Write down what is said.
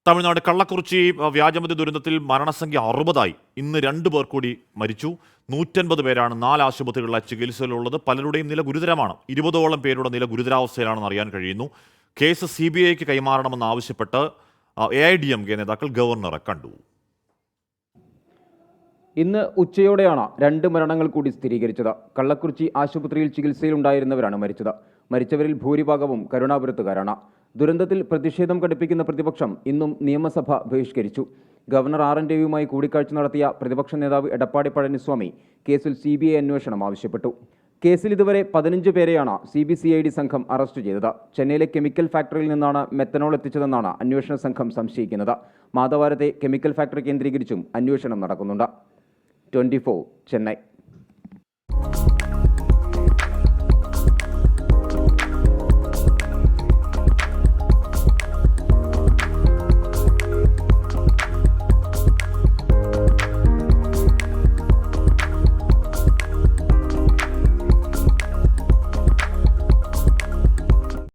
തമിഴ്നാട് കള്ളക്കുറിച്ചി വ്യാജമദ്യ ദുരന്തത്തിൽ മരണസംഖ്യ 60ആയി. ഇന്ന് 2 പേർ കൂടി മരിച്ചു. 150 പേരാണ് 4 ആശുപത്രികളിലെ ചികിത്സയിലുള്ളത്. പലരുടെയും നില ഗുരുതരമാണ്. 20ഓളം പേരുടെ നില ഗുരുതരാവസ്ഥയിലാണെന്ന് അറിയാൻ കഴിയുന്നു. കേസ് CBIക്ക് കൈമാറണമെന്ന് ആവശ്യപ്പെട്ട് AIDMK നേതാക്കൾ ഗവർണറെ കണ്ടു. ഇന്ന് ഉച്ചയോടെയാണ് 2 മരണങ്ങൾ കൂടി സ്ഥിരീകരിച്ചത്. കള്ളക്കുറിച്ചി ആശുപത്രിയിൽ ചികിത്സയിലുണ്ടായിരുന്നവരാണ് മരിച്ചത്. മരിച്ചവരിൽ ഭൂരിഭാഗവും കരുണാപുരത്തുകാരാണ്. ദുരന്തത്തിൽ പ്രതിഷേധം കടുപ്പിക്കുന്ന പ്രതിപക്ഷം ഇന്നും നിയമസഭ ബഹിഷ്കരിച്ചു. ഗവർണർ RN രവിയുമായി കൂടിക്കാഴ്ച നടത്തിയ പ്രതിപക്ഷ നേതാവ് എടപ്പാടി പഴനിസ്വാമി കേസിൽ CBI അന്വേഷണം ആവശ്യപ്പെട്ടു. കേസിൽ ഇതുവരെ 15 പേരെയാണ് CBCID സംഘം അറസ്റ്റ് ചെയ്തത്. ചെന്നൈയിലെ കെമിക്കൽ ഫാക്ടറിയിൽ നിന്നാണ് മെത്തനോൾ എത്തിച്ചതെന്നാണ് അന്വേഷണ സംഘം സംശയിക്കുന്നത്. മാധവാരത്തെ കെമിക്കൽ ഫാക്ടറി കേന്ദ്രീകരിച്ചും അന്വേഷണം നടക്കുന്നുണ്ട്. 24 ചെന്നൈ.